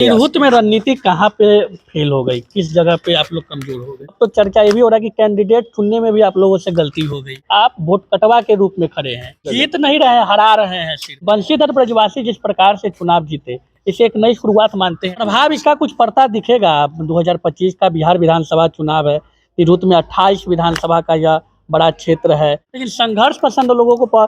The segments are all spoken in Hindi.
तिरहुत में रणनीति कहाँ पे फेल हो गई, किस जगह पे आप लोग कमजोर हो गए? तो चर्चा ये भी हो रहा है कि कैंडिडेट चुनने में भी आप लोगों से गलती हो गई। आप वोट कटवा के रूप में खड़े हैं, जीत नहीं रहे हैं, हरा रहे हैं। सिर्फ बंशीधर ब्रजवासी जिस प्रकार से चुनाव जीते, इसे एक नई शुरुआत मानते हैं। प्रभाव इसका कुछ पड़ता दिखेगा। 2025 का बिहार विधानसभा चुनाव है। तिरहुत में 28 विधानसभा का यह बड़ा क्षेत्र है, लेकिन संघर्ष पसंद लोगों को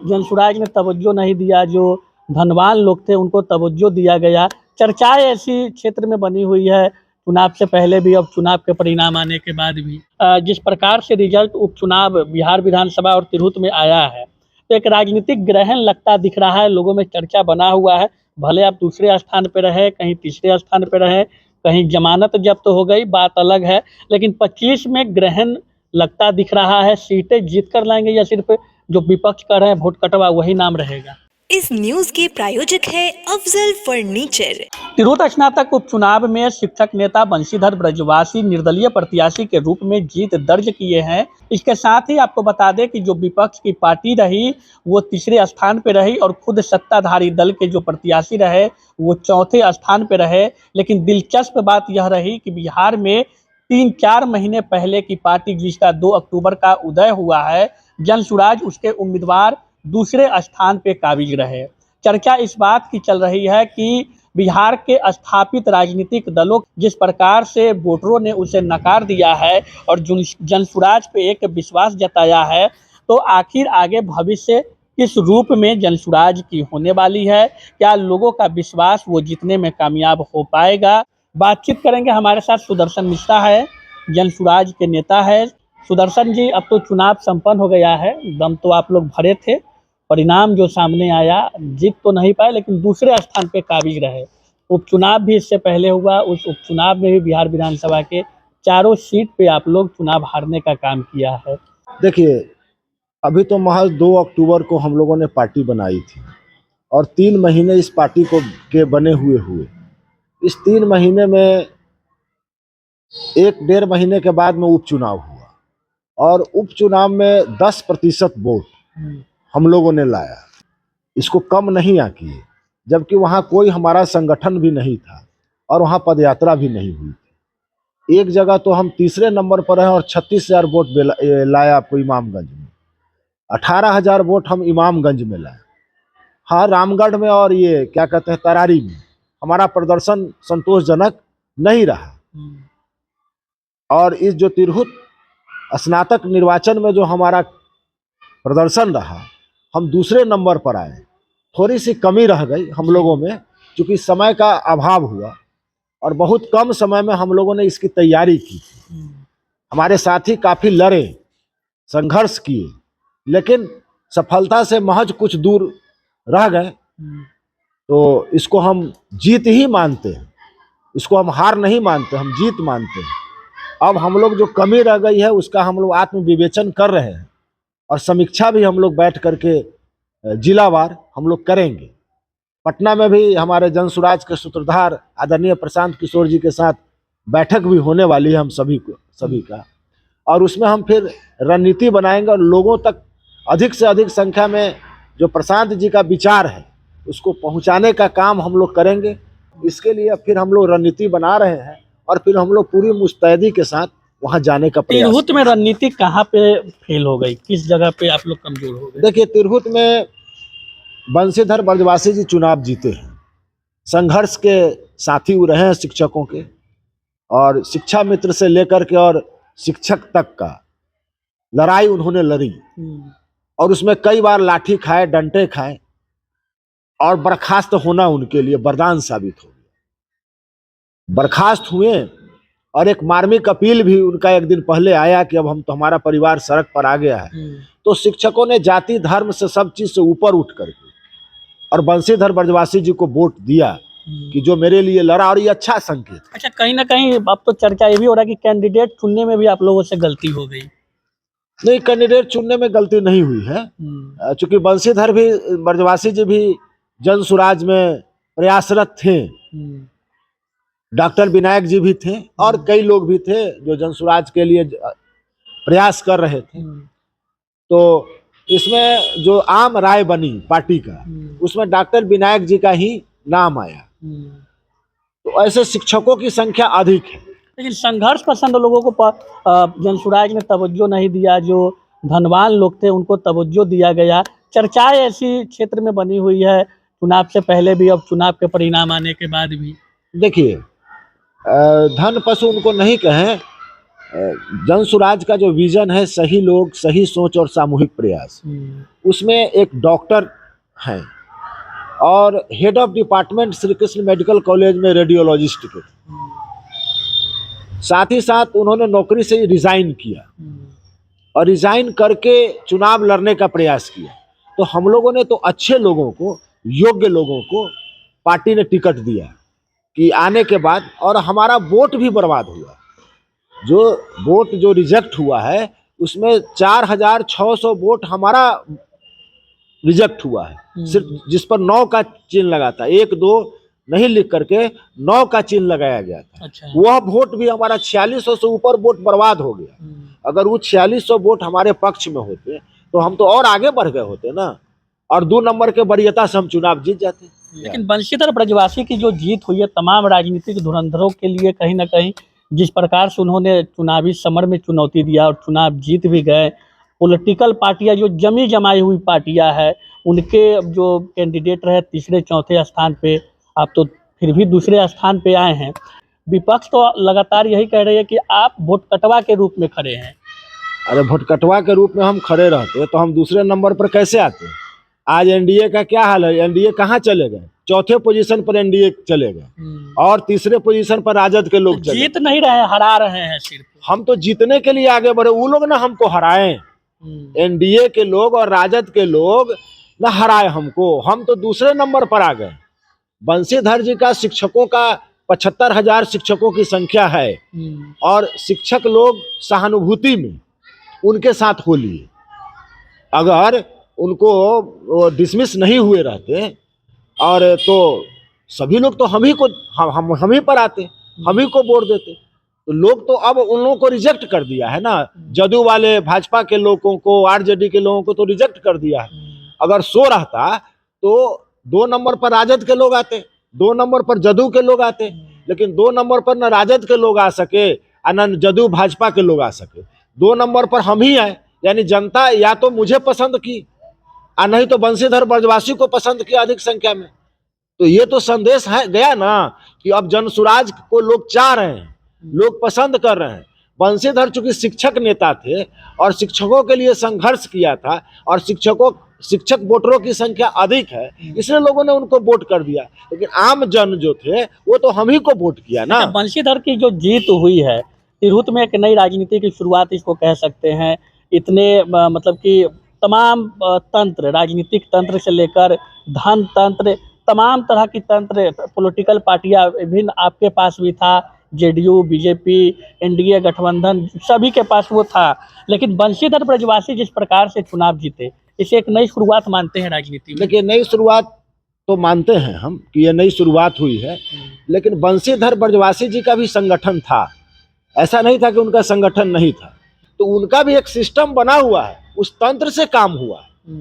जनसुराज ने तवज्जो नहीं दिया। जो धनवान लोग थे उनको तवज्जो दिया गया। चर्चाएं ऐसी क्षेत्र में बनी हुई है, चुनाव से पहले भी, अब चुनाव के परिणाम आने के बाद भी। जिस प्रकार से रिजल्ट उपचुनाव बिहार विधानसभा और तिरहुत में आया है, तो एक राजनीतिक ग्रहण लगता दिख रहा है। लोगों में चर्चा बना हुआ है। भले आप दूसरे स्थान पर रहे, कहीं तीसरे स्थान पर रहे, कहीं जमानत जब्त हो गई, बात अलग है, लेकिन 25 में ग्रहण लगता दिख रहा है। सीटें जीत कर लाएंगे या सिर्फ जो विपक्ष कर रहे हैं वोट कटवा, वही नाम रहेगा? इस न्यूज के प्रायोजक है अफजल फर्नीचर। तिरहुत स्नातक उपचुनाव में शिक्षक नेता बंशीधर ब्रजवासी निर्दलीय प्रत्याशी के रूप में जीत दर्ज किए हैं। इसके साथ ही आपको बता दें कि जो विपक्ष की पार्टी रही वो तीसरे स्थान पर रही और खुद सत्ताधारी दल के जो प्रत्याशी रहे वो चौथे स्थान पर रहे। लेकिन दिलचस्प बात यह रही कि बिहार में 3-4 महीने पहले की पार्टी जिसका 2 अक्टूबर का उदय हुआ है, जनसुराज, उसके उम्मीदवार दूसरे स्थान पे काबिज रहे। चर्चा इस बात की चल रही है कि बिहार के स्थापित राजनीतिक दलों जिस प्रकार से वोटरों ने उसे नकार दिया है और जनसुराज पे एक विश्वास जताया है, तो आखिर आगे भविष्य किस रूप में जनसुराज की होने वाली है? क्या लोगों का विश्वास वो जीतने में कामयाब हो पाएगा? बातचीत करेंगे। हमारे साथ सुदर्शन मिश्रा है, जनसुराज के नेता है। सुदर्शन जी, अब तो चुनाव संपन्न हो गया है, दम तो आप लोग भरे थे, परिणाम जो सामने आया, जीत तो नहीं पाए लेकिन दूसरे स्थान पे काबिज रहे। उपचुनाव भी इससे पहले हुआ, उस उपचुनाव में भी बिहार विधानसभा के चारों सीट पे आप लोग चुनाव हारने का काम किया है। देखिए, अभी तो महज 2 अक्टूबर को हम लोगों ने पार्टी बनाई थी और 3 महीने इस पार्टी को के बने हुए इस 3 महीने में 1 डेढ़ महीने के बाद में उपचुनाव हुआ और उपचुनाव में 10% वोट हम लोगों ने लाया। इसको कम नहीं आंकिए, जबकि वहाँ कोई हमारा संगठन भी नहीं था और वहाँ पदयात्रा भी नहीं हुई थी। एक जगह तो हम तीसरे नंबर पर हैं और 36,000 वोट लाया आपको इमामगंज में। 18,000 वोट हम इमामगंज में लाए। हाँ, रामगढ़ में और ये क्या कहते हैं तरारी में हमारा प्रदर्शन संतोषजनक नहीं रहा। और इस जो तिरहुत स्नातक निर्वाचन में जो हमारा प्रदर्शन रहा, हम दूसरे नंबर पर आए। थोड़ी सी कमी रह गई हम लोगों में, क्योंकि समय का अभाव हुआ और बहुत कम समय में हम लोगों ने इसकी तैयारी की। हमारे साथी काफ़ी लड़े, संघर्ष किए, लेकिन सफलता से महज कुछ दूर रह गए। तो इसको हम जीत ही मानते हैं, इसको हम हार नहीं मानते, हम जीत मानते हैं। अब हम लोग जो कमी रह गई है उसका हम लोग आत्मविवेचन कर रहे हैं और समीक्षा भी हम लोग बैठ करके जिलावार हम लोग करेंगे। पटना में भी हमारे जनसुराज के सूत्रधार आदरणीय प्रशांत किशोर जी के साथ बैठक भी होने वाली है हम सभी का, और उसमें हम फिर रणनीति बनाएंगे और लोगों तक अधिक से अधिक संख्या में जो प्रशांत जी का विचार है उसको पहुंचाने का काम हम लोग करेंगे। इसके लिए फिर हम लोग रणनीति बना रहे हैं और फिर हम लोग पूरी मुस्तैदी के साथ वहां जाने का प्रयास। तिरहुत में रणनीति कहाँ पे फेल हो गई, किस जगह पे आप लोग कमजोर हो गए? देखिए, तिरहुत में बंशीधर ब्रजवासी जी चुनाव जीते हैं, संघर्ष के साथी वो रहे हैं शिक्षकों के, और शिक्षा मित्र से लेकर के और शिक्षक तक का लड़ाई उन्होंने लड़ी और उसमें कई बार लाठी खाए, डंडे खाए और बर्खास्त होना उनके लिए वरदान साबित हो गया। बर्खास्त हुए और एक मार्मिक अपील भी उनका एक दिन पहले आया कि अब हम तो हमारा परिवार सड़क पर आ गया है। तो शिक्षकों ने जाति धर्म से सब चीज से ऊपर उठ करके और बंशीधर ब्रजवासी जी को वोट दिया कि जो मेरे लिए लड़ा, और ये अच्छा संकेत। अच्छा, कहीं ना कहीं अब तो चर्चा ये भी हो रहा है कि कैंडिडेट चुनने में भी आप लोगों से गलती हो गई। नहीं, कैंडिडेट चुनने में गलती नहीं हुई है, चूंकि बंशीधर भी ब्रजवासी जी भी जनसुराज में प्रयासरत थे, डॉक्टर विनायक जी भी थे और कई लोग भी थे जो जनसुराज के लिए प्रयास कर रहे थे। तो इसमें जो आम राय बनी पार्टी का, उसमें डॉक्टर विनायक जी का ही नाम आया। तो ऐसे शिक्षकों की संख्या अधिक है। लेकिन संघर्ष पसंद लोगों को जनसुराज ने तवज्जो नहीं दिया, जो धनवान लोग थे उनको तवज्जो दिया गया। चर्चाएं ऐसी क्षेत्र में बनी हुई है, चुनाव से पहले भी, अब चुनाव के परिणाम आने के बाद भी। देखिए, धन पशु उनको नहीं कहें, जनसुराज का जो विजन है, सही लोग, सही सोच और सामूहिक प्रयास, उसमें एक डॉक्टर हैं और head of department Shri Krishna medical college में रेडियोलॉजिस्ट के, साथ ही साथ उन्होंने नौकरी से रिजाइन किया और रिजाइन करके चुनाव लड़ने का प्रयास किया। तो हम लोगों ने तो अच्छे लोगों को, योग्य लोगों को पार्टी ने टिकट दिया कि आने के बाद, और हमारा वोट भी बर्बाद हुआ। जो वोट जो रिजेक्ट हुआ है उसमें 4600 वोट हमारा रिजेक्ट हुआ है, सिर्फ जिस पर 9 का चिन्ह लगा था, 1 2 नहीं लिख करके 9 का चिन्ह लगाया गया था। अच्छा। वह वोट भी हमारा 4600 से ऊपर वोट बर्बाद हो गया। अगर वो 4600 वोट हमारे पक्ष में होते तो हम तो और आगे बढ़ गए होते ना, और 2 नंबर के वरीयता से हम चुनाव जीत जाते। लेकिन बंशीधर ब्रजवासी की जो जीत हुई है, तमाम राजनीतिक धुरंधरों के लिए कहीं ना कहीं जिस प्रकार से उन्होंने चुनावी समर में चुनौती दिया और चुनाव जीत भी गए, पॉलिटिकल पार्टियां जो जमी जमाई हुई पार्टियां हैं, उनके जो कैंडिडेट रहे तीसरे चौथे स्थान पे, आप तो फिर भी दूसरे स्थान पे आए हैं। विपक्ष तो लगातार यही कह रही है कि आप वोट कटवा के रूप में खड़े हैं। अरे वोट कटवा के रूप में हम खड़े रहते तो हम दूसरे नंबर पर कैसे आते? आज एनडीए का क्या हाल है? एनडीए कहाँ चले गए? चौथे पोजीशन पर एनडीए चले गए और तीसरे पोजीशन पर राजद के लोग तो जीत नहीं रहे, हरा रहे हैं सिर्फ। हम तो जीतने के लिए आगे बढ़े, वो लोग ना हमको हराए। एनडीए के लोग और राजद के लोग ना हराए हमको, हम तो दूसरे नंबर पर आ गए। बंशीधर जी का शिक्षकों का 75,000 शिक्षकों की संख्या है और शिक्षक लोग सहानुभूति में उनके साथ हो लिए। अगर उनको डिसमिस नहीं हुए रहते और तो सभी लोग तो हम ही पर आते, हम ही को वोट देते। तो लोग तो अब उन लोगों को रिजेक्ट कर दिया है ना, जदयू वाले, भाजपा के लोगों को, आरजेडी के लोगों को तो रिजेक्ट कर दिया है। अगर सो रहता तो 2 नंबर पर राजद के लोग आते, 2 नंबर पर जदयू के लोग आते, लेकिन 2 नंबर पर न राजद के लोग आ सके और न जदयू भाजपा के लोग आ सके। 2 नंबर पर हम ही आए, यानी जनता या तो मुझे पसंद की और नहीं तो बंशीधर ब्रजवासी को पसंद किया अधिक संख्या में। तो ये तो संदेश है गया ना कि अब जनसुराज को लोग चाह रहे हैं, लोग पसंद कर रहे हैं। बंशीधर चूंकि शिक्षक नेता थे और शिक्षकों के लिए संघर्ष किया था और शिक्षक वोटरों की संख्या अधिक है, इसलिए लोगों ने उनको वोट कर दिया। लेकिन आम जन जो थे वो तो हम ही को वोट किया ना। बंशीधर की जो जीत हुई है, तिरहुत में एक नई राजनीति की शुरुआत इसको कह सकते हैं। इतने मतलब कि तमाम तंत्र, राजनीतिक तंत्र से लेकर धन तंत्र, तमाम तरह की तंत्र, पॉलिटिकल पार्टियां विभिन्न आपके पास भी था, जेडीयू, बीजेपी, एनडीए गठबंधन, सभी के पास वो था। लेकिन बंशीधर ब्रजवासी जिस प्रकार से चुनाव जीते, इसे एक नई शुरुआत मानते हैं राजनीति में। देखिए, नई शुरुआत तो मानते हैं हम कि ये नई शुरुआत हुई है, लेकिन बंशीधर ब्रजवासी जी का भी संगठन था, ऐसा नहीं था कि उनका संगठन नहीं था। तो उनका भी एक सिस्टम बना हुआ है, उस तंत्र से काम हुआ है।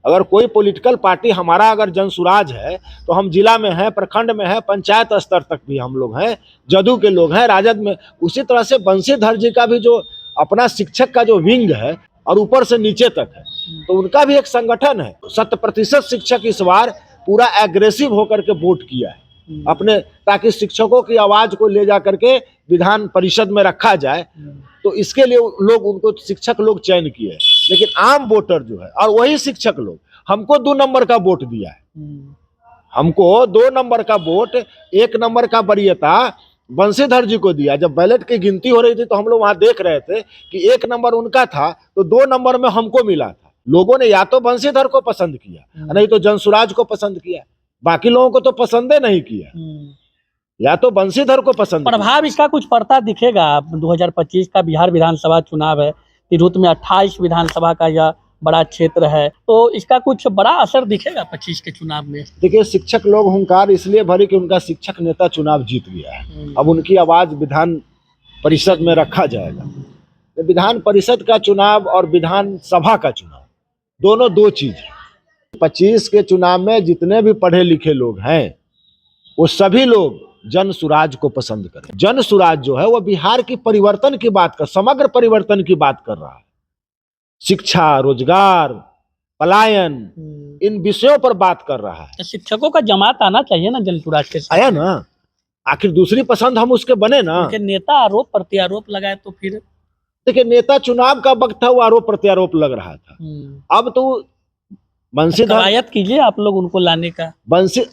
अगर कोई पॉलिटिकल पार्टी, हमारा अगर जनसुराज है तो हम जिला में हैं, प्रखंड में हैं, पंचायत स्तर तक भी हम लोग हैं, जदयू के लोग हैं, राजद में। उसी तरह से बंशीधर जी का भी जो अपना शिक्षक का जो विंग है और ऊपर से नीचे तक है, तो उनका भी एक संगठन है। 100% शिक्षक इस बार पूरा एग्रेसिव होकर के वोट किया है अपने, ताकि शिक्षकों की आवाज को ले जा करके विधान परिषद में रखा जाए। तो इसके लिए लोग, उनको शिक्षक लोग चयन किए। लेकिन आम वोटर जो है और वही शिक्षक लोग हमको 2 नंबर का वोट दिया है। हमको 2 नंबर का वोट, 1 नंबर का वरीयता बंशीधर जी को दिया। जब बैलेट की गिनती हो रही थी तो हम लोग वहां देख रहे थे कि 1 नंबर उनका था तो 2 नंबर में हमको मिला था। लोगों ने या तो बंशीधर को पसंद किया, नहीं तो जनसुराज को पसंद किया, बाकी लोगों को तो पसंदे नहीं किया, या तो बंशीधर को पसंद। प्रभाव इसका कुछ पड़ता दिखेगा? 2025 का बिहार विधानसभा चुनाव है, तिरहुत में 28 विधानसभा का यह बड़ा क्षेत्र है, तो इसका कुछ बड़ा असर दिखेगा 25 के चुनाव में? देखिए, शिक्षक लोग हुंकार इसलिए भरी कि उनका शिक्षक नेता चुनाव जीत गया है। अब उनकी आवाज विधान परिषद में रखा जाएगा। विधान परिषद का चुनाव और विधानसभा का चुनाव दोनों 2 चीज है। 25 के चुनाव में जितने भी पढ़े लिखे लोग हैं वो सभी लोग जन सुराज को पसंद करें। जन सुराज जो है वो बिहार की परिवर्तन की बात समग्र परिवर्तन की बात कर रहा है। शिक्षा, रोजगार, पलायन, इन विषयों पर बात कर रहा है। तो शिक्षकों का जमात आना चाहिए ना जन सुराज के साथ। आया ना, आखिर दूसरी पसंद हम उसके बने ना। उनके नेता आरोप प्रत्यारोप लगाए तो फिर देखिए, नेता चुनाव का वक्त था, वो आरोप प्रत्यारोप लग रहा था। अब तो बंशीधर कवायद कीजिए आप लोग उनको लाने का।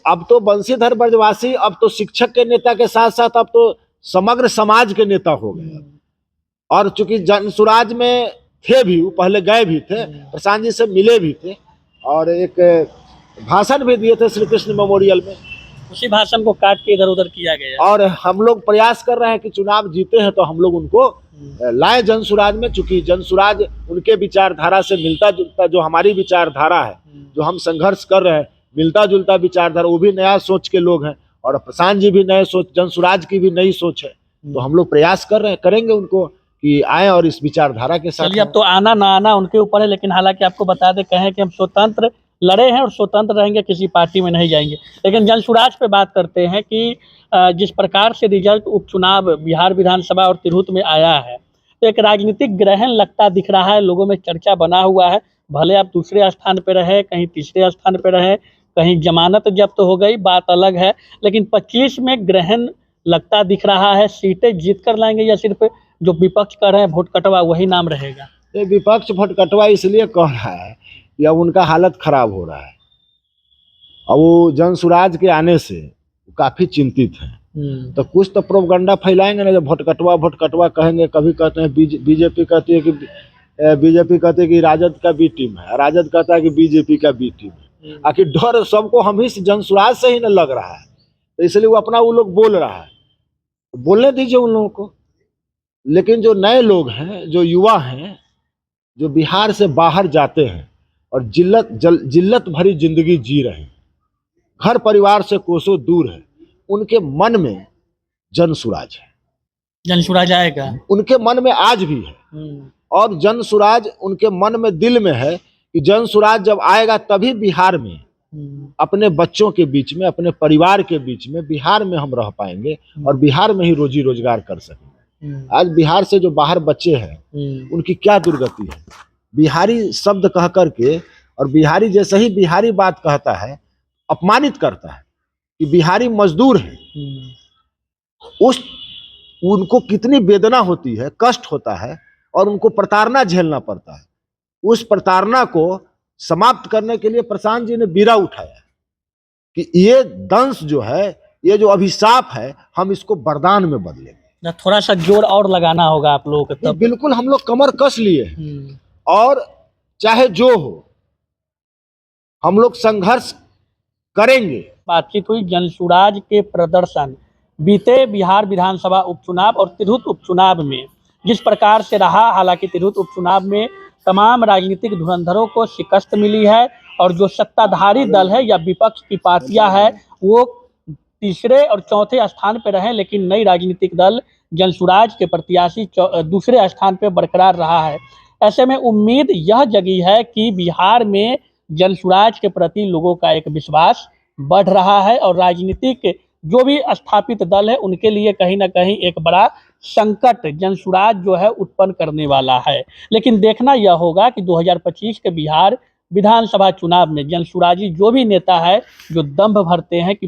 अब तो बंशीधर ब्रजवासी अब तो शिक्षक के नेता के साथ साथ अब तो समग्र समाज के नेता हो गए। और चूंकि जन सुराज में थे भी, वो पहले गए भी थे, प्रशांत जी से मिले भी थे और एक भाषण भी दिए थे श्री कृष्ण मेमोरियल में। उसी भाषण को काट के इधर उधर किया गया। और हम लोग प्रयास कर रहे हैं कि चुनाव जीते हैं तो हम लोग उनको लाए जन सुराज में, चूंकि जन सुराज उनके विचारधारा से मिलता जुलता, जो हमारी विचारधारा है, जो हम संघर्ष कर रहे हैं, मिलता जुलता विचारधारा, वो भी नया सोच के लोग हैं और प्रशांत जी भी नए सोच, जन सुराज की भी नई सोच है। तो हम लोग प्रयास कर रहे हैं, करेंगे उनको कि आए और इस विचारधारा के साथ। चलिए, अब तो आना ना आना उनके ऊपर है, लेकिन हालांकि आपको बता दें, कहें कि हम स्वतंत्र लड़े हैं और स्वतंत्र रहेंगे, किसी पार्टी में नहीं जाएंगे। लेकिन जन सुराज पे बात करते हैं कि जिस प्रकार से रिजल्ट उपचुनाव बिहार विधानसभा और तिरहुत में आया है, तो एक राजनीतिक ग्रहण लगता दिख रहा है, लोगों में चर्चा बना हुआ है। भले आप दूसरे स्थान पे रहे, कहीं तीसरे स्थान पे रहे, कहीं जमानत जब्त हो गई, बात अलग है, लेकिन 25 में ग्रहण लगता दिख रहा है। सीटें जीत कर लाएंगे या सिर्फ जो विपक्ष कर रहे हैं वोट कटवा वही नाम रहेगा? ये विपक्ष वोट कटवा इसलिए कह रहा है कि अब उनका हालत खराब हो रहा है और वो जन सुराज के आने से काफी चिंतित है। तो कुछ तो प्रोपगंडा फैलाएंगे ना, जब वोट कटवा कहेंगे। कभी कहते हैं बीजेपी कहती है कि राजद का बी टीम है, राजद कहता है कि बीजेपी का बी टीम है। आखिर डर सबको हम ही जन सुराज से ही न लग रहा है, तो इसलिए वो लोग बोल रहा है, बोलने दीजिए उन लोगों को। लेकिन जो नए लोग हैं, जो युवा हैं, जो बिहार से बाहर जाते हैं और जिल्लत भरी जिंदगी जी रहे हैं, घर परिवार से कोसों दूर है, उनके मन में जन सुराज है। जन सुराज आएगा उनके मन में आज भी है और जन सुराज उनके मन में, दिल में है कि जन सुराज जब आएगा तभी बिहार में अपने बच्चों के बीच में, अपने परिवार के बीच में बिहार में हम रह पाएंगे और बिहार में ही रोजी रोजगार कर सकेंगे। आज बिहार से जो बाहर बच्चे हैं उनकी क्या दुर्गति है। बिहारी शब्द कह करके, और बिहारी जैसे ही बिहारी बात कहता है अपमानित करता है कि बिहारी मजदूर है। उनको कितनी वेदना होती है, कष्ट होता है और उनको प्रताड़ना झेलना पड़ता है। उस प्रताड़ना को समाप्त करने के लिए प्रशांत जी ने बीड़ा उठाया कि ये दंश जो है, ये जो अभिशाप है, हम इसको वरदान में बदलेंगे। थोड़ा सा जोर और लगाना होगा आप लोगों को तब। बिल्कुल, हम लोग कमर कस लिए और चाहे जो हो हम लोग संघर्ष करेंगे। बातचीत हुई जन सुराज के प्रदर्शन बीते बिहार विधानसभा उपचुनाव और तिरहुत उपचुनाव में जिस प्रकार से रहा। हालांकि तिरहुत उपचुनाव में तमाम राजनीतिक धुरंधरों को शिकस्त मिली है और जो सत्ताधारी दल है या विपक्ष की पार्टियां है वो तीसरे और चौथे स्थान पर रहे, लेकिन नई राजनीतिक दल जन सुराज के प्रत्याशी दूसरे स्थान पर बरकरार रहा है। ऐसे में उम्मीद यह जगी है कि बिहार में जन सुराज के प्रति लोगों का एक विश्वास बढ़ रहा है और राजनीतिक जो भी स्थापित दल है उनके लिए कहीं ना कहीं एक बड़ा संकट जन सुराज जो है उत्पन्न करने वाला है। लेकिन देखना यह होगा कि 2025 के बिहार विधानसभा चुनाव में जन सुराजी जो भी नेता है जो दंभ भरते हैं कि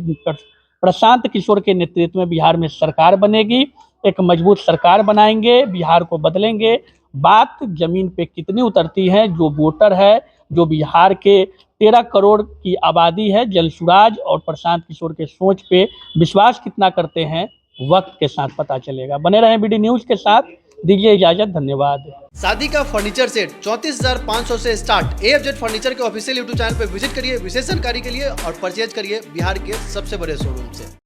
प्रशांत किशोर के नेतृत्व में बिहार में सरकार बनेगी, एक मजबूत सरकार बनाएंगे, बिहार को बदलेंगे। बात जमीन पे कितनी उतरती है, जो वोटर है, जो बिहार के 13 करोड़ की आबादी है, जन सुराज और प्रशांत किशोर के सोच पे विश्वास कितना करते हैं, वक्त के साथ पता चलेगा। बने रहें बीडी न्यूज के साथ, दीजिए इजाजत, धन्यवाद। शादी का फर्नीचर सेट 34,500 से स्टार्ट। AFZ फर्नीचर के ऑफिशियल यूट्यूब चैनल पर विजिट करिए विशेष जानकारी के लिए और परचेज करिए बिहार के सबसे बड़े शोरूम से।